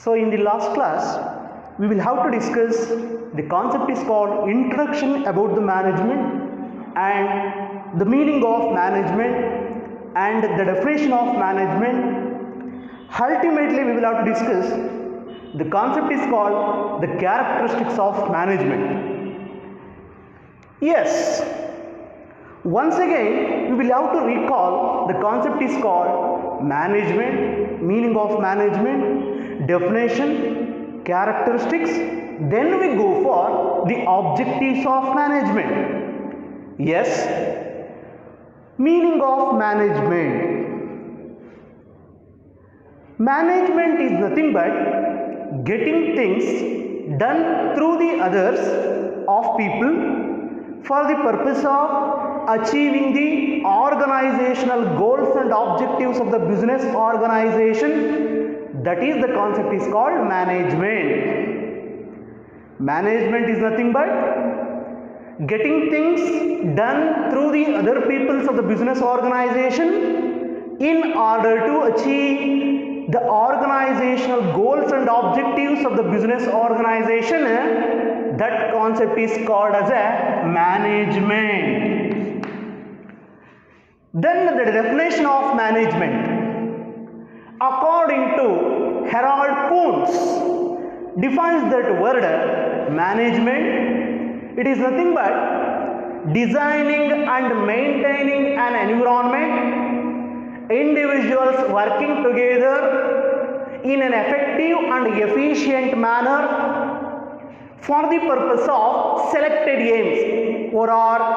So in the last class, we will have to discuss the concept is called introduction about the management and the meaning of management and the definition of management. Ultimately, we will have to discuss the concept is called the characteristics of management. Yes, once again, we will have to recall the concept is called management, meaning of management, definition, characteristics. Then we go for the objectives of management. Yes, meaning of management. Management is nothing but getting things done through the others of people for the purpose of achieving the organizational goals and objectives of the business organization. That is, the concept is called management. Management is nothing but getting things done through the other peoples of the business organization in order to achieve the organizational goals and objectives of the business organization. That concept is called as a management. Then the definition of management, according to Harold Kuntz, defines that word management. It is nothing but designing and maintaining an environment, individuals working together in an effective and efficient manner for the purpose of selected aims or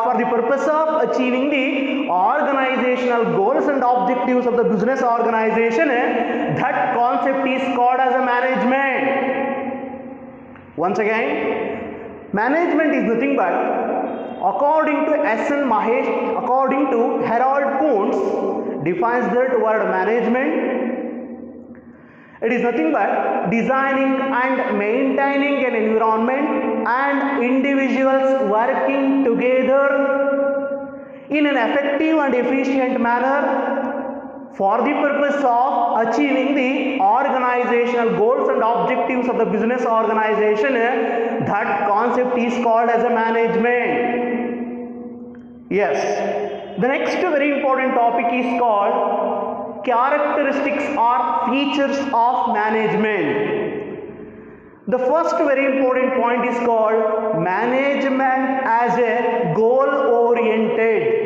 for the purpose of achieving the organizational goals and objectives of the business organization. That concept is called as a management. Once again, management is nothing but, according to S.N. Mahesh, according to Harold Kuntz, defines that word management. It is nothing but designing and maintaining an environment and individuals working together in an effective and efficient manner for the purpose of achieving the organizational goals and objectives of the business organization. That concept is called as a management. Yes. The next very important topic is called characteristics or features of management. The first very important point is called management as a goal oriented.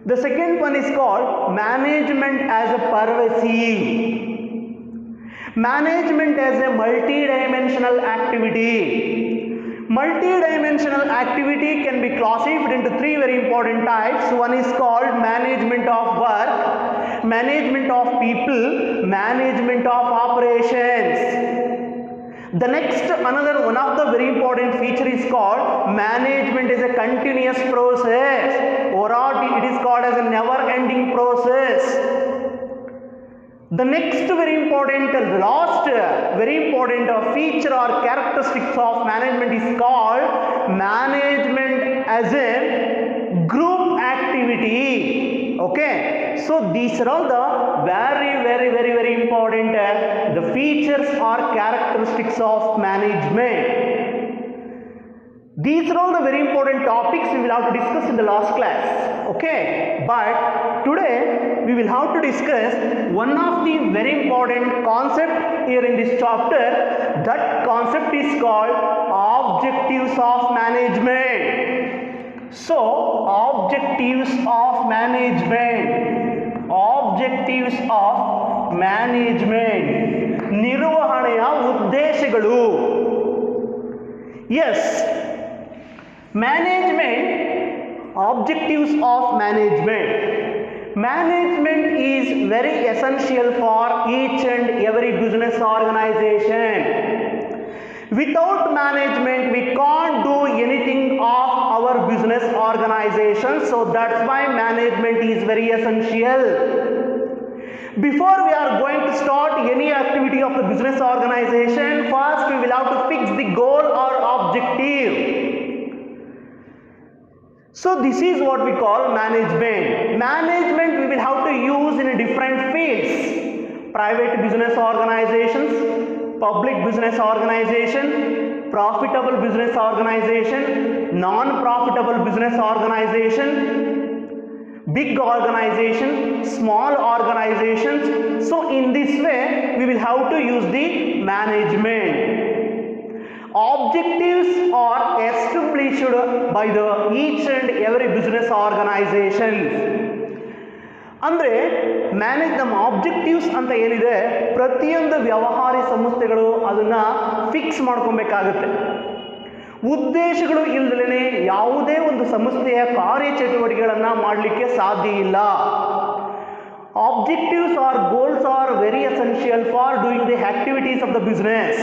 The second one is called management as a pervasive. Management as a multi-dimensional activity. Multi-dimensional activity can be classified into three very important types. One is called management of work, management of people, management of operations. The next, another one of the very important feature is called management is a continuous process, or it is called as a never-ending process. The next very important, last very important feature or characteristics of management is called management as a group activity. Okay, so these are all the very important the features or characteristics of management. These are all the very important topics we will have to discuss in the last class. Okay, but today we will have to discuss one of the very important concept here in this chapter. That concept is called objectives of management. So, objectives of management. Objectives of management. ನಿರ್ವಹಣೆಯ ಉದ್ದೇಶಗಳು. Yes. Management, objectives of management. Management is very essential for each and every business organization. Without management, we can't do anything of our business organization. So that's why management is very essential. Before we are going to start any activity of the business organization, first we will have to fix the goal or objective. So this is what we call management. Management we will have to use in different fields. private business organizations, public business organization, profitable business organization, non-profitable business organization, big organization, small organizations. So in this way we will have to use the management. Objectives are established by the each and every business organization. ಅಂದರೆ ನಮ್ಮ objectives ಅಂತ ಏನಿದೆ ಪ್ರತಿಯೊಂದು ವ್ಯವಹಾರಿ ಸಂಸ್ಥೆಗಳು ಅದನ್ನು fix ಮಾಡ್ಕೊಬೇಕಾಗುತ್ತೆ. ಉದ್ದೇಶಗಳು ಇಲ್ಲದೇ ಯಾವುದೇ ಒಂದು ಸಂಸ್ಥೆಯ ಕಾರ್ಯಚಟುವಟಿಕೆಗಳನ್ನು ಮಾಡಲಿಕ್ಕೆ ಸಾಧ್ಯ ಇಲ್ಲ. Objectives are goals are very essential for doing the activities of the business.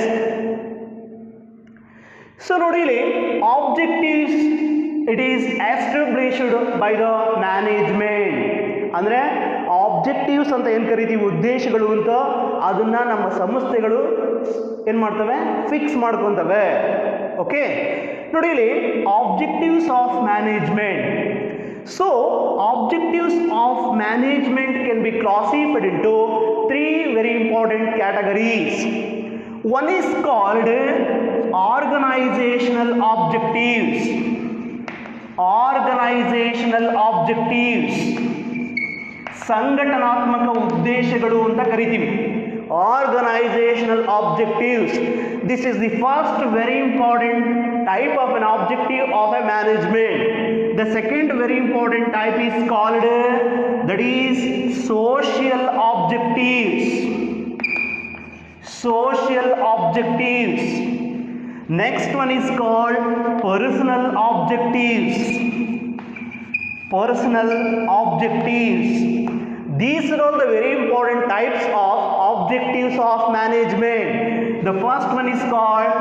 So ನೋಡಿ ಇಲ್ಲಿ objectives it is established by the management. ಅಂದರೆ ಆಬ್ಜೆಕ್ಟಿವ್ಸ್ ಅಂತ ಏನು ಕರಿತೀವಿ, ಉದ್ದೇಶಗಳು ಅಂತ, ಅದನ್ನು ನಮ್ಮ ಸಂಸ್ಥೆಗಳು ಏನು ಮಾಡ್ತವೆ, ಫಿಕ್ಸ್ ಮಾಡ್ಕೊತವೆ. ಓಕೆ, ನೋಡಿ ಇಲ್ಲಿ objectives of management. So objectives of management can be classified into 3 very important categories. One is called organizational objectives. Organizational objectives, ಸಂಘಟನಾತ್ಮಕ ಉದ್ದೇಶಗಳು ಅಂತ ಕರಿತೀವಿ. Organizational objectives. This is the first very important type of an objective of a management. The second very important type is called, that is social objectives. Social objectives. Next one is called personal objectives. Personal objectives. These are all the very important types of objectives of management. The first one is called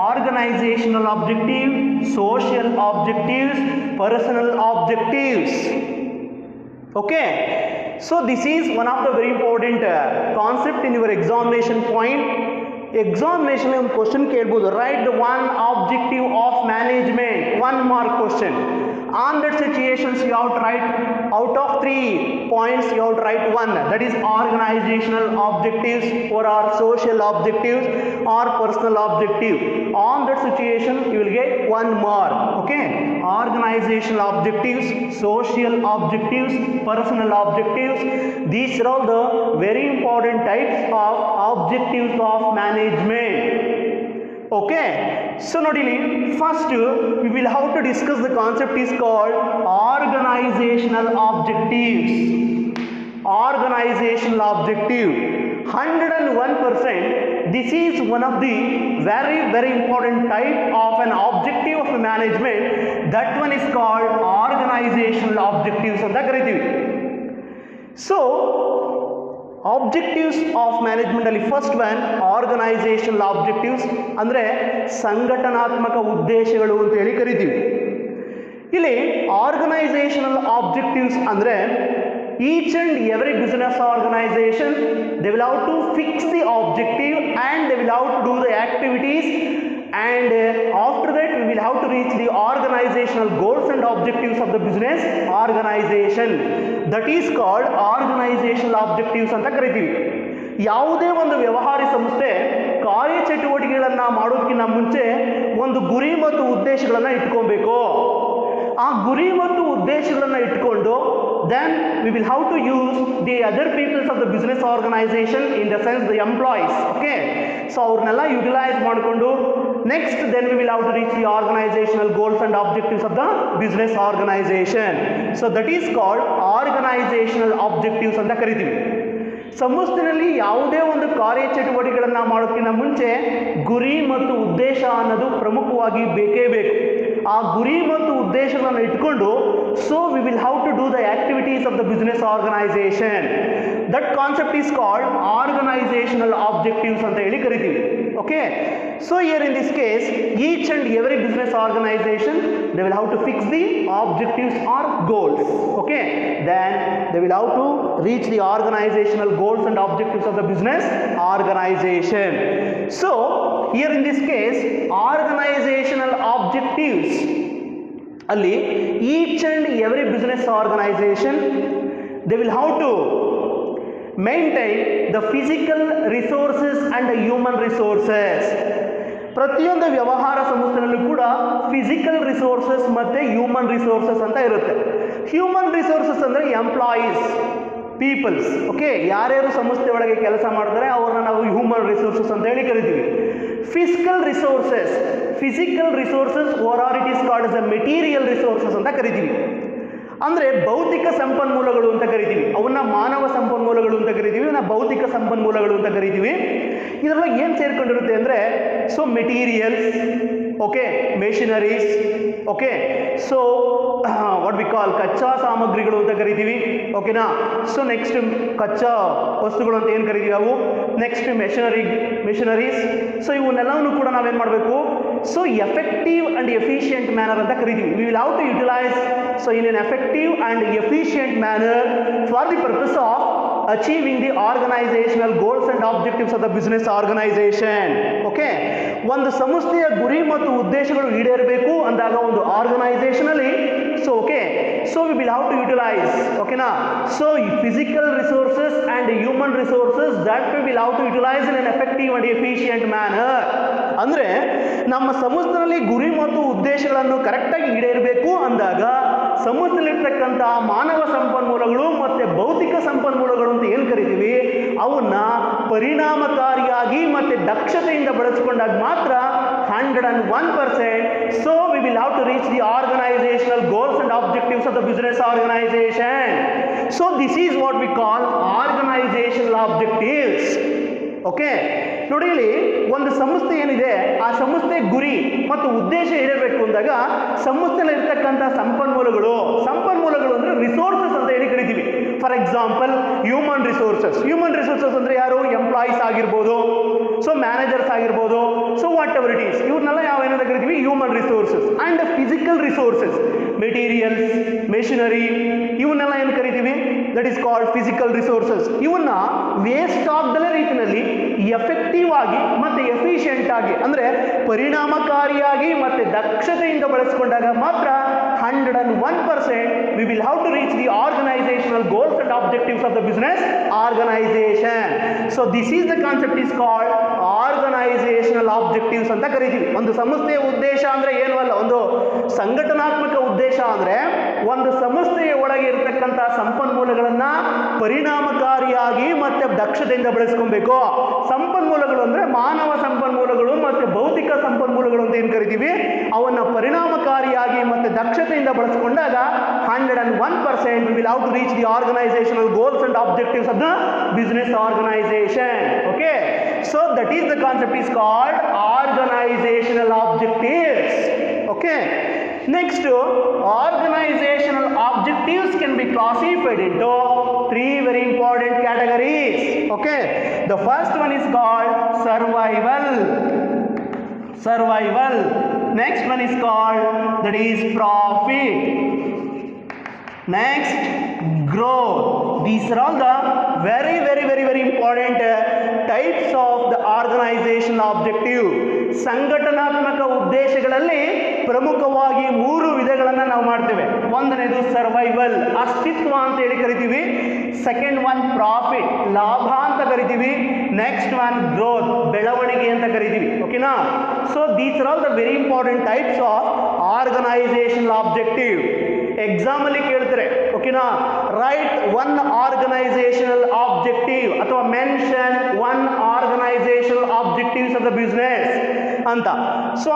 organizational objective, social objectives, personal objectives. Okay, so this is one of the very important concept in your examination point. Examination ಒಂದು question ಕೇಳ್ಬೋದು, right the one objective of management, 1 mark question. On that situations you have to write, out of 3 points you have to write 1, that is organizational objectives or social objectives or personal objective. On that situation you will get 1 mark. Okay, organizational objectives, social objectives, personal objectives, these are all the very important types of objectives of management. Okay, so ನೋಡಿ, first we will have to discuss the concept is called organizational objectives. Organizational objective, 101%, this is one of the very very important type of an objective of management. That one is called organizational objectives ಅಂತ ಕರಿತೀವಿ. So objectives of management ಅಲ್ಲಿ first one organisational objectives, ಅಂದರೆ ಸಂಘಟನಾತ್ಮಕ ಉದ್ದೇಶಗಳು ಅಂತ ಹೇಳಿ ಕರಿತೀವಿ. ಇಲ್ಲಿ ಆರ್ಗನೈಸೇಷನಲ್ ಆಬ್ಜೆಕ್ಟಿವ್ಸ್ ಅಂದರೆ each and every business organisation they will have to fix the objective and they will have to do the activities, and after that we will have to reach the organizational goals and objectives of the business organization. That is called organizational objectives ಅಂತ ಕರಿತೀವಿ. ಯಾವುದೇ ಒಂದು ವ್ಯವಹಾರಿ ಸಂಸ್ಥೆ ಕಾರ್ಯಚಟುವಟಿಕೆಗಳನ್ನು ಮಾಡೋದಕ್ಕಿಂತ ಮುಂಚೆ ಒಂದು ಗುರಿ ಮತ್ತು ಉದ್ದೇಶಗಳನ್ನು ಇಟ್ಕೊಬೇಕು. ಆ ಗುರಿ ಮತ್ತು ಉದ್ದೇಶಗಳನ್ನು ಇಟ್ಕೊಂಡು then we will have to use the other peoples of the business organization, in the sense the employees. Okay, so ಅವ್ರನ್ನೆಲ್ಲ ಯುಟಿಲೈಸ್ ಮಾಡಿಕೊಂಡು next then we will have to reach the organizational goals and objectives of the business organization. So that is called organizational objectives ಅಂತ ಕರಿತೀವಿ. ಸಂಸ್ಥೆಯಲ್ಲಿ ಯಾವುದೇ ಒಂದು ಕಾರ್ಯಚಟುವಟಿಕೆಗಳನ್ನು ಮಾಡೋಕ್ಕಿಂತ ಮುಂಚೆ ಗುರಿ ಮತ್ತು ಉದ್ದೇಶ ಅನ್ನೋದು ಪ್ರಮುಖವಾಗಿ ಬೇಕೇ ಬೇಕು. ಆ ಗುರಿ ಮತ್ತು ಉದ್ದೇಶಗಳನ್ನು ಇಟ್ಕೊಂಡು so we will have to do the activities of the business organization. That concept is called organizational objectives ಅಂತ ಹೇಳಿ ಕರಿತೀವಿ. Okay, so here in this case each and every business organization they will have to fix the objectives or goals. Okay, then they will have to reach the organizational goals and objectives of the business organization. So here in this case organizational objectives ಅಲ್ಲಿ each and every business organization they will have to maintain the physical resources and human resources. ಪ್ರತಿಯೊಂದು ವ್ಯವಹಾರ ಸಂಸ್ಥೆಯಲ್ಲೂ ಕೂಡ physical resources ಮತ್ತು human resources ಅಂತ ಇರುತ್ತೆ. Human resources ಅಂದರೆ employees, people's. Okay, ಯಾರ್ಯಾರು ಸಂಸ್ಥೆ ಒಳಗೆ ಕೆಲಸ ಮಾಡ್ತಾರೆ ಅವ್ರನ್ನ ನಾವು ಹ್ಯೂಮನ್ ರಿಸೋರ್ಸಸ್ ಅಂತ ಹೇಳಿ ಕರಿತೀವಿ. Physical resources over all it is called as the material resources ಅಂತ ಕರಿತೀವಿ. ಅಂದರೆ ಭೌತಿಕ ಸಂಪನ್ಮೂಲಗಳು ಅಂತ ಕರಿತೀವಿ. ಅವನ್ನ ಮಾನವ ಸಂಪನ್ಮೂಲಗಳು ಅಂತ ಕರಿತೀವಿ, ಅವನ್ನ ಭೌತಿಕ ಸಂಪನ್ಮೂಲಗಳು ಅಂತ ಕರಿತೀವಿ. ಇದರೊಳಗೆ ಏನು ಸೇರ್ಕೊಂಡಿರುತ್ತೆ ಅಂದರೆ materials, okay, machineries, okay, what we ಕಾಲ್ ಕಚ್ಚಾ ಸಾಮಗ್ರಿಗಳು ಅಂತ ಕರಿತೀವಿ. ಓಕೆನಾ? ನೆಕ್ಸ್ಟ್ ಕಚ್ಚಾ ವಸ್ತುಗಳು ಅಂತ ಏನು ಕರಿತೀವಿ ಅವು. Next machineries. ಇವನ್ನೆಲ್ಲವನ್ನು ಕೂಡ ನಾವೇನು ಮಾಡಬೇಕು, ಎಫೆಕ್ಟಿವ್ ಆ್ಯಂಡ್ ಎಫಿಷಿಯಂಟ್ ಮ್ಯಾನರ್ ಅಂತ ಕರಿತೀವಿ. We will how to utilise in an effective and efficient manner for the purpose of achieving the organizational goals and objectives of the business organization. Okay, ಒಂದು ಸಂಸ್ಥೆಯ ಗುರಿ ಮತ್ತು ಉದ್ದೇಶಗಳು ಈಡೇರಬೇಕು ಅಂದಾಗ ಒಂದು ಆರ್ಗನೈಸೇಷನ್ ಅಲ್ಲಿ we will have to utilize, ಓಕೆನಾ, physical resources and human resources that we will have to utilize in an effective and efficient manner. ಅಂದ್ರೆ ನಮ್ಮ ಸಂಸ್ಥೆಯಲ್ಲಿ ಗುರಿ ಮತ್ತು ಉದ್ದೇಶಗಳನ್ನು ಕರೆಕ್ಟಾಗಿ ಈಡೇರಬೇಕು ಅಂದಾಗ ಸಂಸ್ಥೆಯಲ್ಲಿರ್ತಕ್ಕಂಥ ಮಾನವ ಸಂಪನ್ಮೂಲಗಳು ಮತ್ತು ಭೌತಿಕ ಸಂಪನ್ಮೂಲಗಳು ಅಂತ ಏನು ಕರಿತೀವಿ ಅವನ್ನ ಪರಿಣಾಮಕಾರಿಯಾಗಿ ಮತ್ತು ದಕ್ಷತೆಯಿಂದ ಬಳಸಿಕೊಂಡಾಗ ಮಾತ್ರ 101%. We will have to reach the organizational goals and objectives of the business organization. This is what we call organizational objectives. Okay, ನೋಡಿ ಇಲ್ಲಿ ಒಂದು ಸಂಸ್ಥೆ ಏನಿದೆ ಆ ಸಂಸ್ಥೆ ಗುರಿ ಮತ್ತು ಉದ್ದೇಶ ಇರಬೇಕು ಅಂದಾಗ ಸಂಸ್ಥೆಯಲ್ಲಿ ಇರ್ತಕ್ಕಂಥ ಸಂಪನ್ಮೂಲಗಳು ಅಂದರೆ ರಿಸೋರ್ಸಸ್ ಅಂತ ಹೇಳಿ ಕರಿತೀವಿ. ಫಾರ್ ಎಕ್ಸಾಂಪಲ್ ಹ್ಯೂಮನ್ ರಿಸೋರ್ಸಸ್ ಅಂದರೆ ಯಾರು, ಎಂಪ್ಲಾಯೀಸ್ ಆಗಿರ್ಬೋದು, ಮ್ಯಾನೇಜರ್ಸ್ ಆಗಿರ್ಬೋದು, ವಾಟ್ ಎವರ್ ಇಟ್ ಈಸ್, ಇವ್ರನ್ನೆಲ್ಲ ಯಾವೇನಂತ ಕರಿತೀವಿ human resources. And physical resources, materials, machinery, ಇವನ್ನೆಲ್ಲ ಏನು ಕರಿತೀವಿ, that is called physical resources. ಇವನ್ನ ವೇಸ್ಟ್ ಆಗದ ರೀತಿಯಲ್ಲಿ ಎಫೆಕ್ಟಿವ್ ಆಗಿ ಮತ್ತು ಎಫಿಷಿಯಂಟ್ ಆಗಿ ಅಂದರೆ ಪರಿಣಾಮಕಾರಿಯಾಗಿ ಮತ್ತು ದಕ್ಷತೆಯಿಂದ ಬಳಸಿಕೊಂಡಾಗ ಮಾತ್ರ 101% we will have to reach the organizational goals and objectives of the business organization. This is the concept is called organizational objectives ಅಂತ ಕರಿತೀವಿ. ಒಂದು ಸಂಸ್ಥೆಯ ಉದ್ದೇಶ ಅಂದರೆ ಏನು ಅಲ್ಲ, ಒಂದು ಸಂಘಟನಾತ್ಮಕ ಉದ್ದೇಶ ಅಂದರೆ ಒಂದು ಸಂಸ್ಥೆಯ ಒಳಗೆ ಇರತಕ್ಕಂಥ ಸಂಪನ್ಮೂಲಗಳನ್ನು ಪರಿಣಾಮಕಾರಿಯಾಗಿ ಮತ್ತು ದಕ್ಷತೆಯಿಂದ ಬಳಸ್ಕೊಬೇಕು. ಸಂಪನ್ಮೂಲಗಳು ಅಂದರೆ ಮಾನವ ಸಂಪನ್ಮೂಲಗಳು ಮತ್ತು ಭೌತಿಕ ಸಂಪನ್ಮೂಲಗಳು ಅಂತ ಏನು ಕರಿತೀವಿ, ಅವನ್ನ ಪರಿಣಾಮಕಾರಿಯಾಗಿ ಮತ್ತು ದಕ್ಷತೆಯಿಂದ ಬಳಸಿಕೊಂಡಾಗ 101% we will have to reach the organizational goals and objectives of the business organization. Okay, that is the concept is called organizational objectives. Okay, next, organizational objectives can be classified into 3 very important categories. Okay, the first one is called survival. Next one is called, that is profit. Next, growth. These are all the very important types of the organizational objective. ಸಂಘಟನಾತ್ಮಕ ಉದ್ದೇಶಗಳಲ್ಲಿ ಪ್ರಮುಖವಾಗಿ 3 ವಿಧಗಳನ್ನು ನಾವು ಮಾಡ್ತೇವೆ. ಒಂದನೇದು survival, ಅಸ್ತಿತ್ವ ಅಂತ ಹೇಳಿ ಕರಿತೀವಿ. Second one profit, ಲಾಭ ಅಂತ ಕರಿತೀವಿ. ನೆಕ್ಸ್ಟ್ ಒನ್ ಗ್ರೋತ್, ಬೆಳವಣಿಗೆ ಅಂತ ಕರಿತೀವಿ. ಓಕೆನಾ? These are all the very important types of organisational objective. Exam ಅಲ್ಲಿ ಕೇಳ್ತಾರೆ. ಓಕೆನಾ? ರೈಟ್ ಒನ್ ಆರ್ಗನೈಸೇಷನಲ್ ಆಬ್ಜೆಕ್ಟಿವ್ ಅಥವಾ mention one organisational objectives of the business ಅಂತ.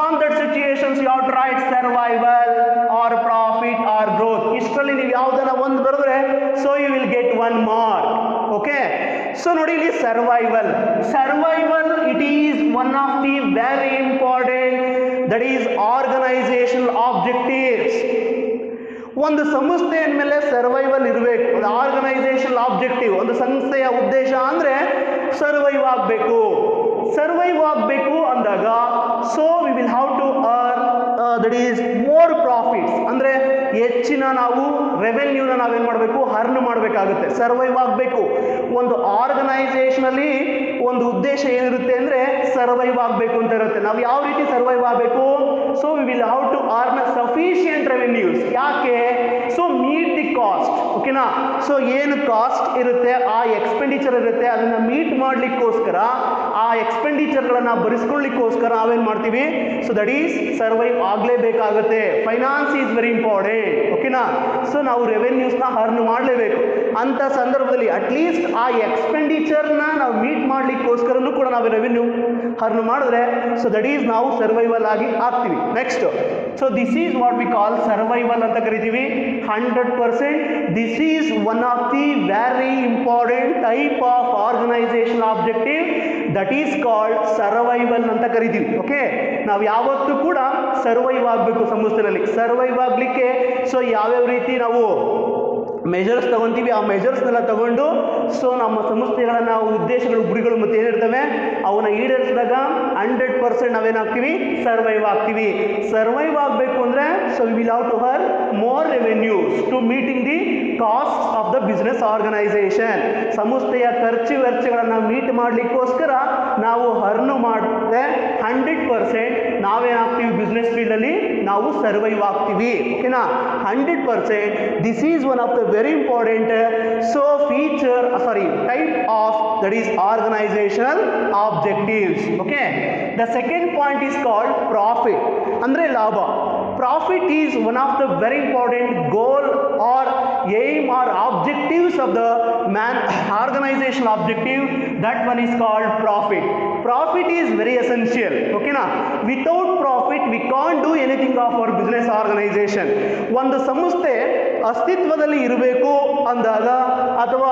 On that situations you have to write survival or profit or growth. ಇಷ್ಟರಲ್ಲಿ ನೀವು ಯಾವುದನ್ನ ಒಂದು ಬರೆದ್ರೆ you will get 1 mark. Okay, ನೋಡಿ ಇಲ್ಲಿ survival it is one of the very important, that is organisational objectives. ಒಂದು ಸಂಸ್ಥೆಯ ಮೇಲೆ ಸರ್ವೈವಲ್ ಇರಬೇಕು. ಒಂದು ಆರ್ಗನೈಸೇಷನಲ್ ಆಬ್ಜೆಕ್ಟಿವ್, ಒಂದು ಸಂಸ್ಥೆಯ ಉದ್ದೇಶ ಅಂದರೆ ಸರ್ವೈವ್ ಆಗಬೇಕು ಅಂದಾಗ we will have to earn that is more profits, ಅಂದರೆ ಹೆಚ್ಚಿನ ನಾವು ರೆವೆನ್ಯೂನ ನಾವೇನು ಮಾಡಬೇಕು, ಅರ್ನ್ ಮಾಡಬೇಕಾಗುತ್ತೆ. ಸರ್ವೈವ್ ಆಗಬೇಕು. ಒಂದು ಆರ್ಗನೈಸೇಷನಲ್ಲಿ ಒಂದು ಉದ್ದೇಶ ಏನಿರುತ್ತೆ ಅಂದರೆ ಸರ್ವೈವ್ ಆಗಬೇಕು ಅಂತ ಇರುತ್ತೆ. ನಾವು ಯಾವ ರೀತಿ ಸರ್ವೈವ್ ಆಗಬೇಕು? So we will how to earn sufficient revenues. ಯಾಕೆ? So meet the cost. ಓಕೆನಾ? ಸೊ ಏನು ಕಾಸ್ಟ್ ಇರುತ್ತೆ, ಆ ಎಕ್ಸ್ಪೆಂಡಿಚರ್ ಇರುತ್ತೆ, ಅದನ್ನು ಮೀಟ್ ಮಾಡಲಿಕ್ಕೋಸ್ಕರ, ಆ ಎಕ್ಸ್ಪೆಂಡಿಚರ್ಗಳನ್ನು ಭರಿಸ್ಕೊಳ್ಳಿಕ್ಕೋಸ್ಕರ ನಾವೇನು ಮಾಡ್ತೀವಿ? ಸೊ ದಟ್ ಈಸ್ ಸರ್ವೈವ್ ಆಗಲೇಬೇಕಾಗುತ್ತೆ. Finance is very important. ಓಕೆನಾ? ಸೊ ನಾವು ರೆವೆನ್ಯೂಸ್ನ ಅರ್ನ್ ಮಾಡಲೇಬೇಕು. ಅಂಥ ಸಂದರ್ಭದಲ್ಲಿ ಅಟ್ಲೀಸ್ಟ್ ಆ ಎಕ್ಸ್ಪೆಂಡಿಚರ್ನ ನಾವು ಮೀಟ್ ಮಾಡಲಿಕ್ಕೋಸ್ಕರನೂ ಕೂಡ ನಾವು ರೆವೆನ್ಯೂ ಅರ್ನ್ ಮಾಡಿದ್ರೆ ಸೊ ದಟ್ ಈಸ್ ನಾವು ಸರ್ವೈವಲ್ ಆಗಿ ಆಗ್ತೀವಿ. Next, so this is what we call survival ಅಂತ ಕರಿತೀವಿ. 100% this is one of the very important type of organisation objective that is called survival ಅಂತ ಕರಿತೀವಿ. ಓಕೆ, ನಾವು ಯಾವತ್ತೂ ಕೂಡ ಸರ್ವೈವ್ ಆಗಬೇಕು ಸಂಸ್ಥೆಯಲ್ಲಿ. ಸರ್ವೈವ್ ಆಗಲಿಕ್ಕೆ ಸೊ ಯಾವ್ಯಾವ ರೀತಿ ನಾವು ಮೆಜರ್ಸ್ ತಗೊತೀವಿ, ಆ ಮೆಜರ್ಸ್ನೆಲ್ಲ ತಗೊಂಡು ಸೊ ನಮ್ಮ ಸಂಸ್ಥೆಗಳನ್ನು ಉದ್ದೇಶಗಳು, ಗುರಿಗಳು ಮತ್ತು ಏನಿರ್ತವೆ ಅವನ್ನ ಈಡೇರಿಸಿದಾಗ 100% ನಾವೇನಾಗ್ತೀವಿ? ಸರ್ವೈವ್ ಆಗ್ತೀವಿ. ಸರ್ವೈವ್ ಆಗಬೇಕು ಅಂದರೆ so we will have to earn more revenues to meeting the cost of the business organisation. ಸಂಸ್ಥೆಯ ಖರ್ಚು ವೆಚ್ಚಗಳನ್ನು ಮೀಟ್ ಮಾಡಲಿಕ್ಕೋಸ್ಕರ ನಾವು ಅರ್ನ್ ಮಾಡಿದ್ರೆ 100% ನಾವೇನಾಗ್ತೀವಿ? ಬಿಸ್ನೆಸ್ ಫೀಲ್ಡಲ್ಲಿ ನಾವು ಸರ್ವೈವ್ ಆಗ್ತೀವಿ. ಓಕೆನಾ? 100% this is one of the very important type of that is organizational objectives. Okay, the second point is called profit. andre labha. Profit is one of the very important goal or aim or objectives of the organizational objective. That one is called profit. Profit is very essential. Okay na? Without profit we can't do anything of our business organization. ಒಂದು ಸಂಸ್ಥೆ ಅಸ್ತಿತ್ವದಲ್ಲಿ ಇರಬೇಕು ಅಂದಾಗ ಅಥವಾ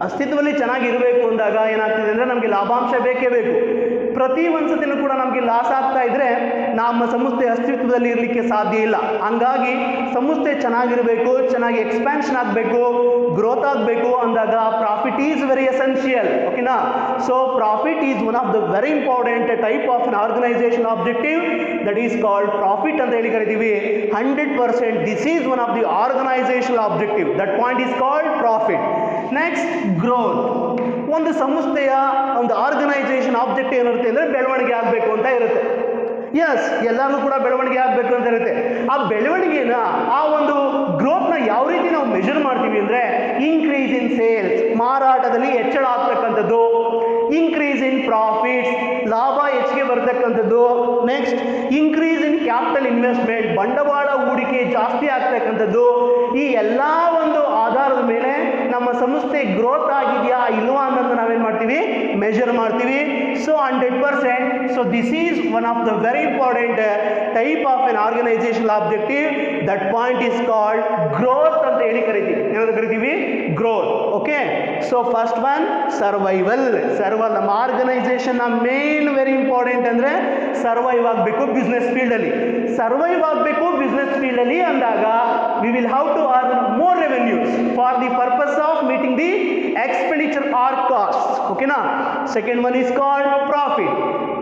ಅಸ್ತಿತ್ವದಲ್ಲಿ ಚೆನ್ನಾಗಿರಬೇಕು ಅಂದಾಗ ಏನಾಗ್ತಿದೆ ಅಂದರೆ ನಮಗೆ ಲಾಭಾಂಶ ಬೇಕೇ ಬೇಕು. ಪ್ರತಿ ಒಂದ್ಸತಿನೂ ಕೂಡ ನಮಗೆ ಲಾಸ್ ಆಗ್ತಾ ಇದ್ರೆ ನಮ್ಮ ಸಂಸ್ಥೆ ಅಸ್ತಿತ್ವದಲ್ಲಿ ಇರಲಿಕ್ಕೆ ಸಾಧ್ಯ ಇಲ್ಲ. ಹಂಗಾಗಿ ಸಂಸ್ಥೆ ಚೆನ್ನಾಗಿರಬೇಕು, ಚೆನ್ನಾಗಿ ಎಕ್ಸ್ಪ್ಯಾನ್ಷನ್ ಆಗಬೇಕು, ಗ್ರೋತ್ ಆಗಬೇಕು ಅಂದಾಗ ಪ್ರಾಫಿಟ್ ಈಸ್ ವೆರಿ ಎಸೆನ್ಷಿಯಲ್. ಓಕೆನಾ? So profit is one of the very important type of an organisation objective that is called profit ಅಂತ ಹೇಳಿ ಕರಿತೀವಿ. 100% this is one of the organisation objective. That point is called profit. Next, growth. ಒಂದು ಸಂಸ್ಥೆಯ ಒಂದು organisation objective ಏನಿರುತ್ತೆ ಅಂದರೆ ಬೆಳವಣಿಗೆ ಆಗಬೇಕು ಅಂತ ಇರುತ್ತೆ. ಎಸ್, ಎಲ್ಲರಿಗೂ ಕೂಡ ಬೆಳವಣಿಗೆ ಆಗಬೇಕು ಅಂತ ಇರುತ್ತೆ. ಆ ಬೆಳವಣಿಗೆನ, ಆ ಒಂದು ಗ್ರೋತ್ನ ಯಾವ ರೀತಿ ನಾವು ಮೆಜರ್ ಮಾಡ್ತೀವಿ ಅಂದರೆ ಇನ್ಕ್ರೀಸ್ ಇನ್ ಸೇಲ್ಸ್, ಮಾರಾಟದಲ್ಲಿ ಹೆಚ್ಚಳ ಆಗ್ತಕ್ಕಂಥದ್ದು. ಇನ್ಕ್ರೀಸ್ ಇನ್ ಪ್ರಾಫಿಟ್ಸ್, ಲಾಭ ಹೆಚ್ಚಿಗೆ ಬರ್ತಕ್ಕಂಥದ್ದು. Next, increase in capital investment, ಬಂಡವಾಳ ಹೂಡಿಕೆ ಜಾಸ್ತಿ ಆಗ್ತಕ್ಕಂಥದ್ದು. ಈ ಎಲ್ಲ ಒಂದು ಆಧಾರದ ಮೇಲೆ ನಮ್ಮ ಸಂಸ್ಥೆ ಗ್ರೋತ್ ಆಗಿದೆಯಾ ಇಲ್ವಾ ಅನ್ನೋದನ್ನ ನಾವೇನು ಮಾಡ್ತೀವಿ? ಮೆಜರ್ ಮಾಡ್ತೀವಿ. So 100%. So this is one of the very important type of an organisation objective. That point is called growth ಅಂತ ಹೇಳಿ ಕರಿತೀವಿ. ಏನಾದ್ರು ಕರಿತೀವಿ? Growth. Okay, so first one survival. ನಮ್ಮ ಆರ್ಗನೈಸೇಷನ್ನ ಮೇನ್ ವೆರಿ ಇಂಪಾರ್ಟೆಂಟ್ ಅಂದರೆ ಸರ್ವೈವ್ ಆಗಬೇಕು ಬಿಸ್ನೆಸ್ ಫೀಲ್ಡಲ್ಲಿ. ಸರ್ವೈವ್ ಆಗಬೇಕು ಬಿಸ್ನೆಸ್ ಫೀಲ್ಡಲ್ಲಿ ಅಂದಾಗ we will have to earn more revenues for the purpose of meeting the expenditure or cost. ಓಕೆನಾ? Second one is called profit.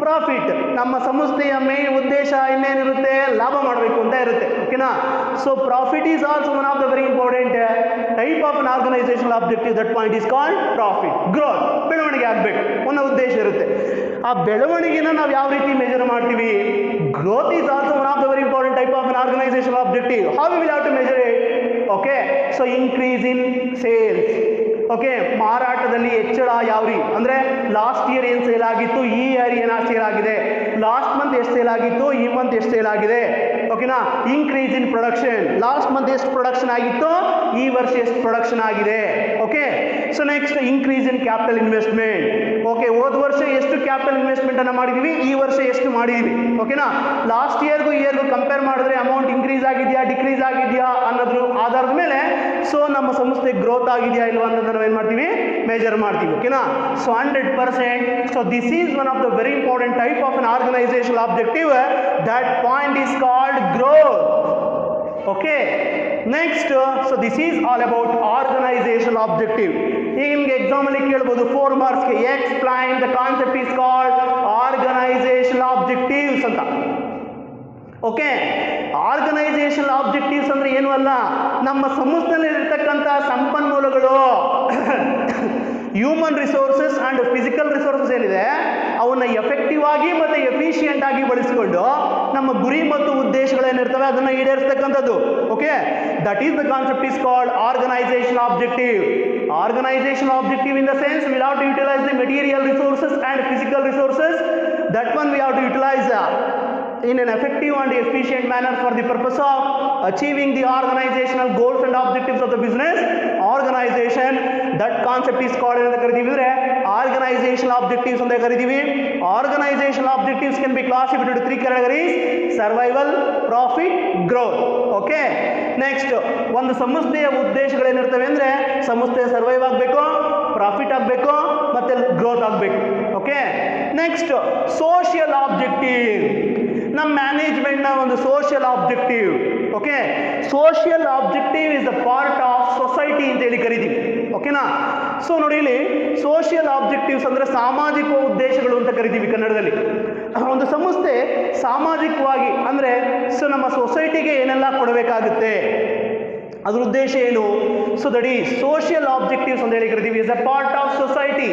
Profit ನಮ್ಮ ಸಂಸ್ಥೆಯ ಮೇನ್ ಉದ್ದೇಶ ಇನ್ನೇನಿರುತ್ತೆ? ಲಾಭ ಮಾಡಬೇಕು ಅಂತ ಇರುತ್ತೆ. ಓಕೆನಾ? So profit is also one of the very important type of an organisation objective. That point is called profit. Growth, ಬೆಳವಣಿಗೆ ಆಗಬೇಕು ಅನ್ನೋ ಉದ್ದೇಶ ಇರುತ್ತೆ. ಆ ಬೆಳವಣಿಗೆನ ನಾವು ಯಾವ ರೀತಿ ಮೆಜರ್ ಮಾಡ್ತೀವಿ? Growth is also one of the very important type of an organisation objective. How we will have to measure it? Okay, so increase in sales. Okay, ಮಾರಾಟದಲ್ಲಿ ಹೆಚ್ಚಳ ಯಾವ ರೀತಿ ಅಂದರೆ ಲಾಸ್ಟ್ ಇಯರ್ ಏನು ಸೇಲ್ ಆಗಿತ್ತು, ಈ ಇಯರ್ ಏನಾದ್ರು ಸೇಲ್ ಆಗಿದೆ, ಲಾಸ್ಟ್ ಮಂತ್ ಎಷ್ಟು ಸೇಲ್ ಆಗಿತ್ತು, ಈ ಮಂತ್ ಎಷ್ಟು ಸೇಲ್ ಆಗಿದೆ. ಓಕೆನಾ? Increase in production, last month ಎಷ್ಟು ಪ್ರೊಡಕ್ಷನ್ ಆಗಿತ್ತು, ಈ ವರ್ಷ ಎಷ್ಟು ಪ್ರೊಡಕ್ಷನ್ ಆಗಿದೆ. Okay, so next increase in capital investment. Okay, ಹೋದ ವರ್ಷ ಎಷ್ಟು ಕ್ಯಾಪಿಟಲ್ ಇನ್ವೆಸ್ಟ್ಮೆಂಟ್ ಅನ್ನು ಮಾಡಿದೀವಿ, ಈ ವರ್ಷ ಎಷ್ಟು ಮಾಡಿದೀವಿ. ಓಕೆನಾ? ಲಾಸ್ಟ್ ಇಯರ್ಗೂ ಇಯರ್ಗೂ ಕಂಪೇರ್ ಮಾಡಿದ್ರೆ ಅಮೌಂಟ್ ಇನ್ಕ್ರೀಸ್ ಆಗಿದೆಯಾ, ಡಿಕ್ರೀಸ್ ಆಗಿದೆಯಾ ಅನ್ನೋದ್ರ ಆಧಾರದ ಮೇಲೆ ಸೊ ನಮ್ಮ ಸಂಸ್ಥೆ ಗ್ರೋತ್ ಆಗಿದೆಯಾ ಇಲ್ವಾ ಅನ್ನೋದನ್ನ ನಾವೇನು ಮಾಡ್ತೀವಿ? ಮೆಜರ್ ಮಾಡ್ತೀವಿ. ಓಕೆನಾ? So 100%. So this is one of the very important type of an organisation objective. That point is called growth. Okay, next, so this is all about organisation objective. ಈಗ ನಿಮಗೆ ಎಕ್ಸಾಮಲ್ಲಿ ಕೇಳ್ಬೋದು 4 ಮಾರ್ಕ್ಸ್ಗೆ explain the concept is called organisation objectives ಅಂತ. Okay, organisation objectives ಅಂದರೆ ಏನು ಅಲ್ಲ, ನಮ್ಮ ಸಂಸ್ಥೆಯಲ್ಲಿ ಇರ್ತಕ್ಕಂಥ ಸಂಪನ್ಮೂಲಗಳು human resources and physical resources ಏನಿದೆ ಅವನ್ನ ಎಫೆಕ್ಟಿವ್ ಆಗಿ ಮತ್ತು ಎಫಿಷಿಯೆಂಟ್ ಆಗಿ ಬಳಸಿಕೊಂಡು ನಮ್ಮ ಗುರಿ ಮತ್ತು ಉದ್ದೇಶಗಳೇನಿರ್ತವೆ ಅದನ್ನು ಈಡೇರಿಸ್ತಕ್ಕಂಥದ್ದು. Okay, that is the concept is called organisation objective. Organizational objective in the sense we have to utilize the material resources and physical resources. That one we have to utilize in an effective and efficient manner for the purpose of achieving the organizational goals and objectives of the business organization. That concept is called ಅಂತ ಕರಿತೀವಿ ಅಂದ್ರೆ organizational objectives ಅಂತ ಕರಿತೀವಿ. Organizational objectives can be classified into three categories: survival, profit, growth. Okay, next ಒಂದು ಸಂಸ್ಥೆಯ ಉದ್ದೇಶಗಳೇನಿರ್ತವೆ ಅಂದರೆ ಸಂಸ್ಥೆ survive ಆಗಬೇಕು, ಪ್ರಾಫಿಟ್ ಆಗಬೇಕು ಮತ್ತು ಗ್ರೋತ್ ಆಗಬೇಕು. Okay, next social objective. ನಮ್ಮ ಮ್ಯಾನೇಜ್ಮೆಂಟ್ನ ಒಂದು social objective. Okay, social objective is the part of society ಅಂತೇಳಿ ಕರಿತೀವಿ. ಓಕೆನಾ? ಸೊ ನೋಡಿ, ಇಲ್ಲಿ ಸೋಷಿಯಲ್ ಆಬ್ಜೆಕ್ಟಿವ್ಸ್ ಅಂದರೆ ಸಾಮಾಜಿಕ ಉದ್ದೇಶಗಳು ಅಂತ ಕರಿತೀವಿ ಕನ್ನಡದಲ್ಲಿ. ಒಂದು ಸಂಸ್ಥೆ ಸಾಮಾಜಿಕವಾಗಿ ಅಂದರೆ ನಮ್ಮ ಸೊಸೈಟಿಗೆ ಏನೆಲ್ಲ ಕೊಡಬೇಕಾಗುತ್ತೆ, ಅದ್ರ ಉದ್ದೇಶ ಏನು? So that is social objectives ಅಂತ ಹೇಳಿ ಕರಿತೀವಿ, is a part of society.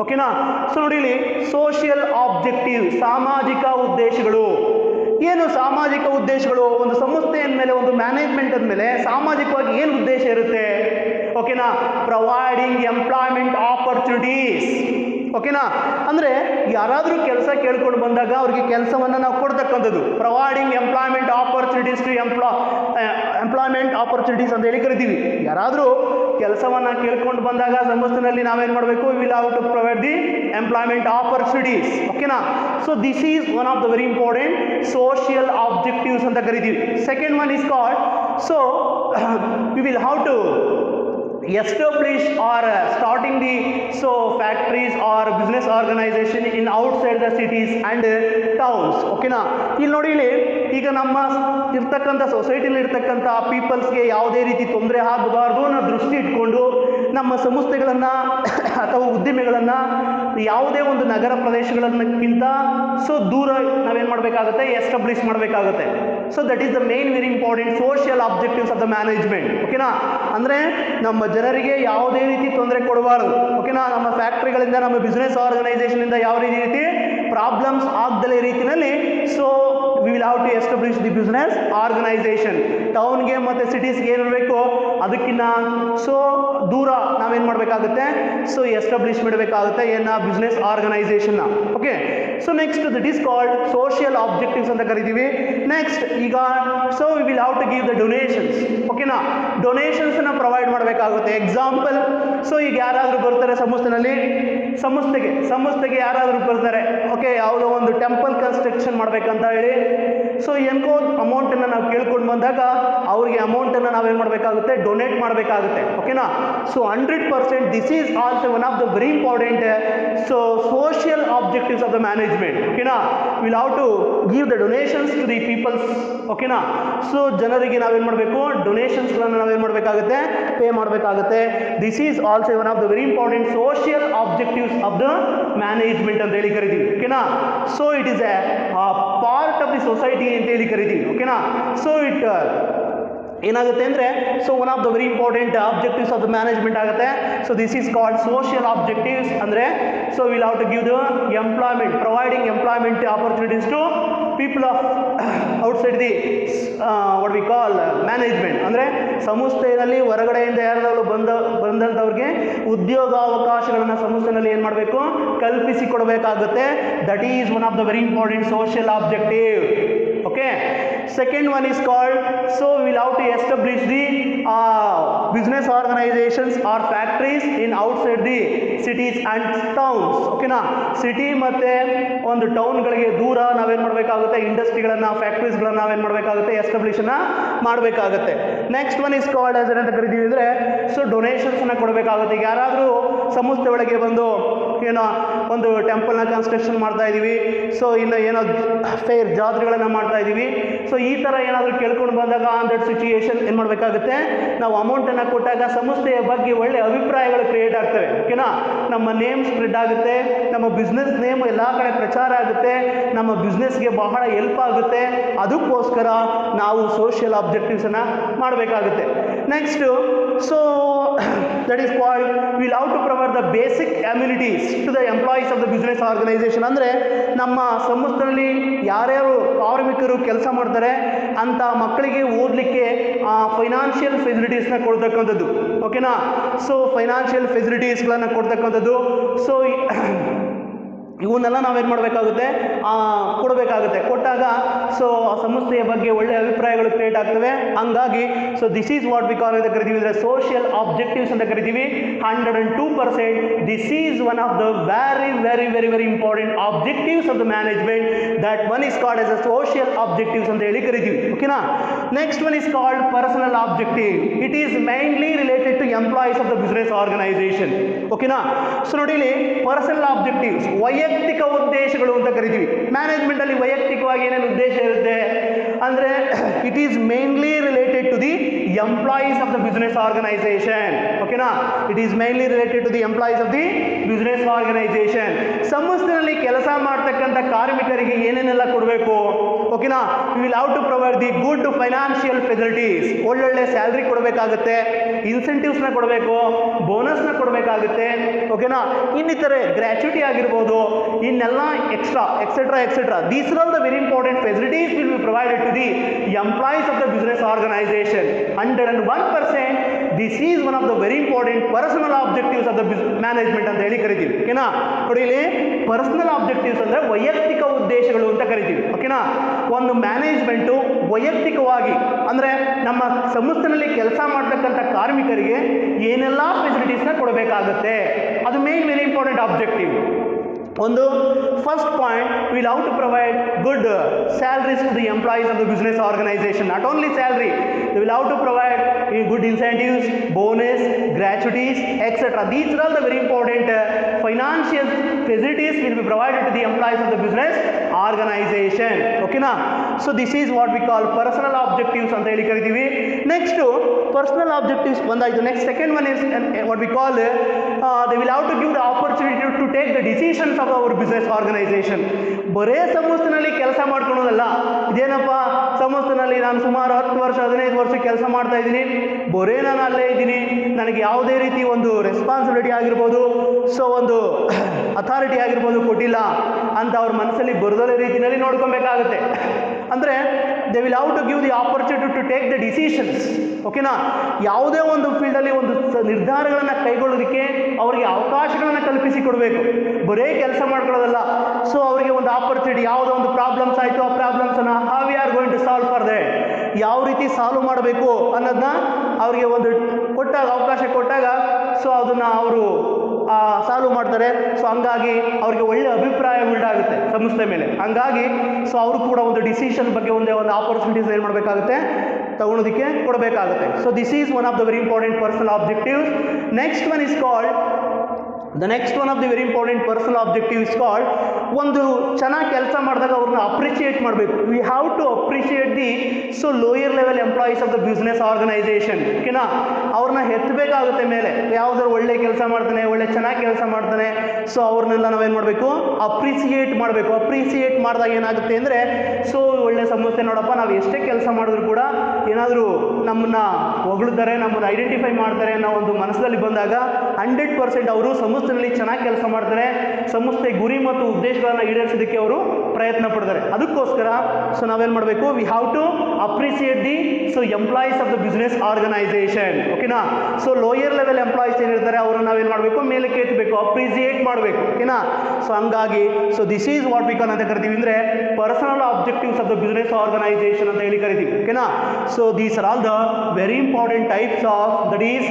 ಓಕೆನಾ? ಸೊ ನೋಡಿ, ಇಲ್ಲಿ ಸೋಷಿಯಲ್ ಆಬ್ಜೆಕ್ಟಿವ್ ಸಾಮಾಜಿಕ ಉದ್ದೇಶಗಳು. ಏನು ಸಾಮಾಜಿಕ ಉದ್ದೇಶಗಳು? ಒಂದು ಸಂಸ್ಥೆ ಅಂದಮೇಲೆ, ಒಂದು ಮ್ಯಾನೇಜ್ಮೆಂಟ್ ಅಂದಮೇಲೆ ಸಾಮಾಜಿಕವಾಗಿ ಏನು ಉದ್ದೇಶ ಇರುತ್ತೆ? ಓಕೆನಾ? Providing employment opportunities. ಓಕೆನಾ? ಅಂದರೆ ಯಾರಾದರೂ ಕೆಲಸ ಕೇಳ್ಕೊಂಡು ಬಂದಾಗ ಅವ್ರಿಗೆ ಕೆಲಸವನ್ನು ನಾವು ಕೊಡ್ತಕ್ಕಂಥದ್ದು. Providing employment opportunities to employment opportunities ಅಂತ ಹೇಳಿ ಕರಿತೀವಿ. ಯಾರಾದರೂ ಕೆಲಸವನ್ನು ಕೇಳ್ಕೊಂಡು ಬಂದಾಗ ಸಂಸ್ಥೆಯಲ್ಲಿ ನಾವೇನು ಮಾಡಬೇಕು? Will have to provide the employment opportunities. ಓಕೆನಾ? So this is one of the very important social objectives ಅಂತ ಕರಿತೀವಿ. Second one is called, so we will have to establish or starting the factories or business organization in outside the cities and towns. ಓಕೆನಾ? ಇಲ್ಲಿ ನೋಡಿ, ಇಲ್ಲಿ ಈಗ ನಮ್ಮ ಇರ್ತಕ್ಕಂಥ ಸೊಸೈಟಿಲಿ ಇರ್ತಕ್ಕಂಥ ಪೀಪಲ್ಸ್ಗೆ ಯಾವುದೇ ರೀತಿ ತೊಂದರೆ ಆಗಬಾರ್ದು ಅನ್ನೋ ದೃಷ್ಟಿ ಇಟ್ಕೊಂಡು ನಮ್ಮ ಸಂಸ್ಥೆಗಳನ್ನು ಅಥವಾ ಉದ್ದಿಮೆಗಳನ್ನು ಯಾವುದೇ ಒಂದು ನಗರ ಪ್ರದೇಶಗಳನ್ನಕ್ಕಿಂತ ದೂರ ನಾವೇನು ಮಾಡಬೇಕಾಗುತ್ತೆ? ಎಸ್ಟಾಬ್ಲಿಷ್ ಮಾಡಬೇಕಾಗುತ್ತೆ. So that is the main very important social objectives of the management. ಓಕೆನಾ? ಅಂದರೆ ನಮ್ಮ ಜನರಿಗೆ ಯಾವುದೇ ರೀತಿ ತೊಂದರೆ ಕೊಡಬಾರದು. ಓಕೆನಾ? ನಮ್ಮ ಫ್ಯಾಕ್ಟ್ರಿಗಳಿಂದ, ನಮ್ಮ ಬಿಸ್ನೆಸ್ ಆರ್ಗನೈಸೇಷನಿಂದ ಯಾವ ರೀತಿ ಪ್ರಾಬ್ಲಮ್ಸ್ ಆಗದಲೇ ರೀತಿಯಲ್ಲಿ we will have to establish the business organisation. ಟೌನ್ಗೆ ಮತ್ತು ಸಿಟೀಸ್ಗೆ ಏನಿರಬೇಕು ಅದಕ್ಕಿಂತ ದೂರ ನಾವೇನು ಮಾಡಬೇಕಾಗುತ್ತೆ? ಎಸ್ಟಾಬ್ಲಿಷ್ ಮಾಡಬೇಕಾಗುತ್ತೆ ಏನು? ಬಿಸ್ನೆಸ್ ಆರ್ಗನೈಸೇಷನ್ನ. Okay, so next that is called social objectives ಅಂತ ಕರಿತೀವಿ. ನೆಕ್ಸ್ಟ್ ಈಗ we will have to give the donations. ಓಕೆನಾ? ಡೊನೇಷನ್ಸನ್ನು ಪ್ರೊವೈಡ್ ಮಾಡಬೇಕಾಗುತ್ತೆ. ಎಕ್ಸಾಂಪಲ್, ಈಗ ಯಾರಾದರೂ ಬರ್ತಾರೆ ಸಂಸ್ಥೆಗೆ ಯಾರಾದರೂ ಬರ್ತಾರೆ, ಓಕೆ, ಯಾವುದೋ ಒಂದು ಟೆಂಪಲ್ ಕನ್ಸ್ಟ್ರಕ್ಷನ್ ಮಾಡಬೇಕಂತ ಹೇಳಿ, ಏನೋ ಅಮೌಂಟನ್ನು ನಾವು ಕೇಳ್ಕೊಂಡು ಬಂದಾಗ ಅವ್ರಿಗೆ ಅಮೌಂಟನ್ನು ನಾವೇನು ಮಾಡಬೇಕಾಗುತ್ತೆ? ಡೊನೇಟ್ ಮಾಡಬೇಕಾಗುತ್ತೆ. ಓಕೆನಾ? 100% this is also one of the very important social objectives of the management. ಓಕೆನಾ? Will have to give the donations to the peoples. ಓಕೆನಾ? ಜನರಿಗೆ ನಾವೇನು ಮಾಡಬೇಕು? ಡೊನೇಷನ್ಸ್ಗಳನ್ನು ನಾವೇನು ಮಾಡಬೇಕಾಗುತ್ತೆ? ಪೇ ಮಾಡಬೇಕಾಗುತ್ತೆ. This is also one of the very important social objectives of the management ಅಂತ ಹೇಳಿ ಕರಿತೀವಿ. ಓಕೆನಾ? It is a part of the society ಅಂತ ಹೇಳಿ ಕರಿತೀವಿ. ಓಕೆನಾ? ಇಟ್ ಏನಾಗುತ್ತೆ ಅಂದರೆ one of the very important objectives of the management ಆಗುತ್ತೆ. This is called social objectives. ಅಂದರೆ will have to give the employment, providing employment opportunities to people of outside the what we call management. ಅಂದರೆ ಸಂಸ್ಥೆಯಲ್ಲಿ ಹೊರಗಡೆಯಿಂದ ಯಾರಾದರೂ ಬಂದಂಥವ್ರಿಗೆ ಉದ್ಯೋಗಾವಕಾಶಗಳನ್ನು ಸಂಸ್ಥೆಯಲ್ಲಿ ಏನು ಮಾಡಬೇಕು? ಕಲ್ಪಿಸಿಕೊಡಬೇಕಾಗುತ್ತೆ. That is one of the very important social objective. Okay, second one is called we will have to establish the business organizations or factories in outside the cities and towns. ಓಕೆನಾ? ಸಿಟಿ ಮತ್ತು ಒಂದು ಟೌನ್ಗಳಿಗೆ ದೂರ ನಾವೇನು ಮಾಡಬೇಕಾಗುತ್ತೆ? ಇಂಡಸ್ಟ್ರಿಗಳನ್ನು, ಫ್ಯಾಕ್ಟ್ರೀಸ್ಗಳನ್ನು ನಾವೇನು ಮಾಡಬೇಕಾಗುತ್ತೆ? ಎಸ್ಟಾಬ್ಲಿಷನ್ನ ಮಾಡಬೇಕಾಗುತ್ತೆ. Next one is called as ಏನಂತ ಕರಿತೀವಿ ಅಂದರೆ ಡೊನೇಷನ್ಸನ್ನು ಕೊಡಬೇಕಾಗುತ್ತೆ. ಈಗ ಯಾರಾದರೂ ಸಂಸ್ಥೆ ಒಳಗೆ ಬಂದು ಏನೋ ಒಂದು ಟೆಂಪಲ್ನ ಕನ್ಸ್ಟ್ರಕ್ಷನ್ ಮಾಡ್ತಾ ಇದ್ದೀವಿ, ಇನ್ನು ಏನೋ ಫೇರ್ ಜಾತ್ರೆಗಳನ್ನು ಮಾಡ್ತಾ ಇದ್ದೀವಿ, ಈ ಥರ ಏನಾದರೂ ಕೇಳ್ಕೊಂಡು ಬಂದಾಗ ಆನ್ ದಟ್ ಸಿಚುಯೇಷನ್ ಏನು ಮಾಡಬೇಕಾಗುತ್ತೆ? ನಾವು ಅಮೌಂಟನ್ನು ಕೊಟ್ಟಾಗ ಸಂಸ್ಥೆಯ ಬಗ್ಗೆ ಒಳ್ಳೆ ಅಭಿಪ್ರಾಯಗಳು ಕ್ರಿಯೇಟ್ ಆಗ್ತವೆ. ಓಕೆನಾ? ನಮ್ಮ ನೇಮ್ ಸ್ಪ್ರೆಡ್ ಆಗುತ್ತೆ, ನಮ್ಮ ಬಿಸ್ನೆಸ್ ನೇಮ್ ಎಲ್ಲ ಕಡೆ ಪ್ರಚಾರ ಆಗುತ್ತೆ, ನಮ್ಮ ಬಿಸ್ನೆಸ್ಗೆ ಬಹಳ ಹೆಲ್ಪ್ ಆಗುತ್ತೆ. ಅದಕ್ಕೋಸ್ಕರ ನಾವು ಸೋಷಿಯಲ್ ಆಬ್ಜೆಕ್ಟಿವ್ಸನ್ನು ಮಾಡಬೇಕಾಗುತ್ತೆ. Next so that is called, we will have to provide the basic amenities to the employees of the business organization. ಅಂದರೆ ನಮ್ಮ ಸಂಸ್ಥೆಯಲ್ಲಿ ಯಾರ್ಯಾರು ಕಾರ್ಮಿಕರು ಕೆಲಸ ಮಾಡ್ತಾರೆ ಅಂತ ಮಕ್ಕಳಿಗೆ ಓದಲಿಕ್ಕೆ ಫೈನಾನ್ಷಿಯಲ್ ಫೆಸಿಲಿಟೀಸ್ನ ಕೊಡ್ತಕ್ಕಂಥದ್ದು. ಓಕೆನಾ? ಸೊ ಫೈನಾನ್ಷಿಯಲ್ ಫೆಸಿಲಿಟೀಸ್ಗಳನ್ನು ಕೊಡ್ತಕ್ಕಂಥದ್ದು. ಸೊ ಇವನ್ನೆಲ್ಲ ನಾವೇನು ಮಾಡಬೇಕಾಗುತ್ತೆ, ಕೊಡಬೇಕಾಗುತ್ತೆ. ಕೊಟ್ಟಾಗ ಸೊ ಆ ಸಂಸ್ಥೆಯ ಬಗ್ಗೆ ಒಳ್ಳೆಯ ಅಭಿಪ್ರಾಯಗಳು ಕ್ರಿಯೇಟ್ ಆಗ್ತವೆ. ಹಂಗಾಗಿ so this is what we call ಅಂತ ಕರಿತೀವಿ, ಅಂದರೆ ಸೋಷಿಯಲ್ ಆಬ್ಜೆಕ್ಟಿವ್ಸ್ ಅಂತ ಕರಿತೀವಿ. 102%. This is one of the very very very very important objectives of the management. That one is called as a social objectives ಅಂತ ಹೇಳಿ ಕರಿತೀವಿ. ಓಕೆನಾ? Next one is called personal objective. It is mainly related to employees of the business organisation. ಓಕೆನಾ? So ನೋಡಿ ಇಲ್ಲಿ personal objectives, ವೈಯಕ್ತಿಕ ಉದ್ದೇಶಗಳು ಅಂತ ಕರಿತೀವಿ. ಮ್ಯಾನೇಜ್ಮೆಂಟ್ ಅಲ್ಲಿ ವೈಯಕ್ತಿಕವಾಗಿ ಏನೇನು ಉದ್ದೇಶ ಇರುತ್ತೆ ಅಂದ್ರೆ it is mainly related to the employees of the business organisation. ಓಕೆನಾ? It is mainly related to the employees of the business organisation. ಸಂಸ್ಥೆಯಲ್ಲಿ ಕೆಲಸ ಮಾಡ್ತಕ್ಕಂಥ ಕಾರ್ಮಿಕರಿಗೆ ಏನೇನೆಲ್ಲ ಕೊಡಬೇಕು? ಓಕೆನಾ? We will have to provide the good financial facilities. ಒಳ್ಳೊಳ್ಳೆ salary ಕೊಡಬೇಕಾಗುತ್ತೆ, ಇನ್ಸೆಂಟಿವ್ಸ್ನ ಕೊಡಬೇಕು, ಬೋನಸ್ನ ಕೊಡಬೇಕಾಗುತ್ತೆ. ಓಕೆನಾ? ಇನ್ನಿತರೆ ಗ್ರ್ಯಾಚ್ಯುಟಿ ಆಗಿರ್ಬೋದು, ಇನ್ನೆಲ್ಲ extra etcetera etcetera. These are all the very important facilities will be provided to the employees of the business organisation. 101%. This is one of the very important personal objectives of the management ಅಂತ ಹೇಳಿ ಕರಿತೀವಿ. ಓಕೆನಾ? ನೋಡಿ ಇಲ್ಲಿ personal objectives ಅಂದರೆ ವೈಯಕ್ತಿಕ ಉದ್ದೇಶಗಳು ಅಂತ ಕರಿತೀವಿ. ಓಕೆನಾ? ಒಂದು ಮ್ಯಾನೇಜ್ಮೆಂಟು ವೈಯಕ್ತಿಕವಾಗಿ ಅಂದರೆ ನಮ್ಮ ಸಂಸ್ಥೆಯಲ್ಲಿ ಕೆಲಸ ಮಾಡ್ತಕ್ಕಂಥ ಕಾರ್ಮಿಕರಿಗೆ ಏನೆಲ್ಲ ಫೆಸಿಲಿಟೀಸ್ನ ಕೊಡಬೇಕಾಗುತ್ತೆ, ಅದು ಮೇನ್ ವೆರಿ ಇಂಪಾರ್ಟೆಂಟ್ ಆಬ್ಜೆಕ್ಟಿವ್. ಒಂದು first point, will how to provide good salaries to the employees of the business organisation. Not only salary, they will how to provide good incentives, bonus, gratuities, etcetera. These are all the very important financial facilities will be provided to the employees of the business organisation. ಓಕೆನಾ? So this is what we call personal objectives ಅಂತ ಹೇಳಿ ಕರಿತೀವಿ. Next personal objectives ಬಂದಾಯಿತು. Next second one is what we call they will have to give the opportunity to take the decisions of our business organisation. ಬರೇ ಸಂಸ್ಥೆನಲ್ಲಿ ಕೆಲಸ ಮಾಡ್ಕೊಳೋದಲ್ಲ. ಇದೇನಪ್ಪ ಸಂಸ್ಥೆನಲ್ಲಿ ನಾನು ಸುಮಾರು 10 ವರ್ಷ 15 ವರ್ಷ ಕೆಲಸ ಮಾಡ್ತಾ ಇದ್ದೀನಿ, ಬರೇ ನಾನು ಅಲ್ಲೇ ಇದ್ದೀನಿ, ನನಗೆ ಯಾವುದೇ ರೀತಿ ಒಂದು ರೆಸ್ಪಾನ್ಸಿಬಿಲಿಟಿ ಆಗಿರ್ಬೋದು, ಸೊ ಒಂದು ಅಥಾರಿಟಿ ಆಗಿರ್ಬೋದು ಕೊಟ್ಟಿಲ್ಲ ಅಂತ ಅವ್ರ ಮನಸ್ಸಲ್ಲಿ ಬರದೋದೇ ರೀತಿಯಲ್ಲಿ ನೋಡ್ಕೊಬೇಕಾಗುತ್ತೆ. ಅಂದರೆ they will have to give the opportunity to take the decisions. ಓಕೆನಾ? ಯಾವುದೇ ಒಂದು ಫೀಲ್ಡಲ್ಲಿ ಒಂದು ನಿರ್ಧಾರಗಳನ್ನು ಕೈಗೊಳ್ಳೋದಕ್ಕೆ ಅವರಿಗೆ ಅವಕಾಶಗಳನ್ನು ಕಲ್ಪಿಸಿ ಕೊಡಬೇಕು, ಬರೇ ಕೆಲಸ ಮಾಡ್ಕೊಳ್ಳೋದಲ್ಲ. ಸೊ ಅವರಿಗೆ ಒಂದು ಆಪರ್ಚುನಿಟಿ, ಯಾವುದೋ ಒಂದು ಪ್ರಾಬ್ಲಮ್ಸ್ ಆಯಿತು, ಆ ಪ್ರಾಬ್ಲಮ್ಸನ್ನು how we are going to solve for that, ಯಾವ ರೀತಿ ಸಾಲ್ವ್ ಮಾಡಬೇಕು ಅನ್ನೋದನ್ನ ಅವರಿಗೆ ಒಂದು ಕೊಟ್ಟಾಗ, ಅವಕಾಶ ಕೊಟ್ಟಾಗ ಸೊ ಅದನ್ನು ಅವರು ಸಾಲ್ವ್ ಮಾಡ್ತಾರೆ. ಸೊ ಹಂಗಾಗಿ ಅವರಿಗೆ ಒಳ್ಳೆ ಅಭಿಪ್ರಾಯ ಉಂಟಾಗುತ್ತೆ ಸಂಸ್ಥೆ ಮೇಲೆ. ಹಂಗಾಗಿ ಸೊ ಅವರು ಕೂಡ ಒಂದು ಡಿಸಿಷನ್ ಬಗ್ಗೆ ಒಂದು ಆಪರ್ಚುನಿಟೀಸ್ ಏನು ಮಾಡಬೇಕಾಗುತ್ತೆ, ತಗೊಳೋದಕ್ಕೆ ಕೊಡಬೇಕಾಗುತ್ತೆ. So this is one of the very important personal objectives. Next one is called the next one of the very important personal objective is called, ಒಂದು ಚೆನ್ನಾಗಿ ಕೆಲಸ ಮಾಡಿದಾಗ ಅವ್ರನ್ನ ಅಪ್ರಿಷಿಯೇಟ್ ಮಾಡಬೇಕು. We have to appreciate the so lower level employees of the business organisation. ಓಕೆನಾ? ಅವ್ರನ್ನ ಎತ್ತಬೇಕಾಗುತ್ತೆ ಮೇಲೆ. ಯಾವುದಾದ್ರು ಒಳ್ಳೆ ಕೆಲಸ ಮಾಡ್ತಾನೆ, ಒಳ್ಳೆ ಚೆನ್ನಾಗಿ ಕೆಲಸ ಮಾಡ್ತಾನೆ, ಸೊ ಅವ್ರನ್ನೆಲ್ಲ ನಾವೇನು ಮಾಡಬೇಕು, ಅಪ್ರಿಸಿಯೇಟ್ ಮಾಡಬೇಕು. ಅಪ್ರಿಸಿಯೇಟ್ ಮಾಡಿದಾಗ ಏನಾಗುತ್ತೆ ಅಂದರೆ, ಸೊ ಒಳ್ಳೆ ಸಂಸ್ಥೆ ನೋಡಪ್ಪ, ನಾವು ಎಷ್ಟೇ ಕೆಲಸ ಮಾಡಿದ್ರು ಕೂಡ ಏನಾದರೂ ನಮ್ಮನ್ನು ಹೊಗಳ್ತಾರೆ, ನಮ್ಮನ್ನು ಐಡೆಂಟಿಫೈ ಮಾಡ್ತಾರೆ ಅನ್ನೋ ಒಂದು ಮನಸ್ಸಲ್ಲಿ ಬಂದಾಗ 100% ಅವರು ಸಂಸ್ಥೆಯಲ್ಲಿ ಚೆನ್ನಾಗಿ ಕೆಲಸ ಮಾಡ್ತಾರೆ, ಸಂಸ್ಥೆ ಗುರಿ ಮತ್ತು ಉದ್ದೇಶಗಳನ್ನು ಈಡೇರಿಸೋದಕ್ಕೆ ಅವರು ಪ್ರಯತ್ನ ಪಡ್ತಾರೆ. ಅದಕ್ಕೋಸ್ಕರ ಸೊ ನಾವೇನು ಮಾಡಬೇಕು, we have to appreciate the so employees of the business organisation. ಓಕೆನಾ? ಸೊ ಲೋಯರ್ ಲೆವೆಲ್ ಎಂಪ್ಲಾಯೀಸ್ ಏನಿರ್ತಾರೆ ಅವರನ್ನು ನಾವೇನು ಮಾಡಬೇಕು, ಮೇಲಕ್ಕೆ ಎತ್ತಬೇಕು, ಅಪ್ರಿಸಿಯೇಟ್ ಮಾಡಬೇಕು. ಓಕೆನಾ? ಸೊ ಹಂಗಾಗಿ so this is what we call ಅಂತ ಕರಿತೀವಿ, ಅಂದರೆ personal objectives of the business organisation ಅಂತ ಹೇಳಿ ಕರಿತೀವಿ. ಓಕೆನಾ? So these are all the very important types of that is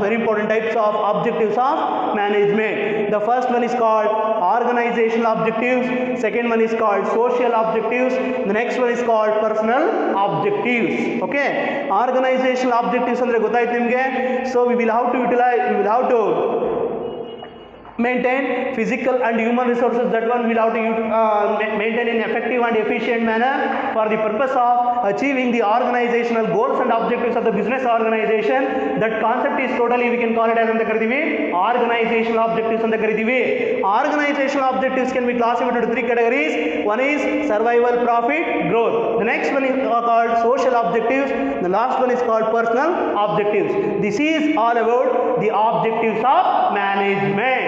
very important types of objectives of management. The first one is called organizational objectives, second one is called social objectives, the next one is called personal objectives. Okay? Organizational objectives andre gottayitu nimge. So we will have to utilize, we will have to maintain physical and human resources, that one will have to maintain in effective and efficient manner for the purpose of achieving the organizational goals and objectives of the business organization. That concept is totally, we can call it as ಅಂತ ಕರಿತೀವಿ organizational objectives ಅಂತ ಕರಿತೀವಿ. Organizational objectives can be classified into three categories. One is survival, profit, growth. The next one is called social objectives. The last one is called personal objectives. This is all about the objectives of management.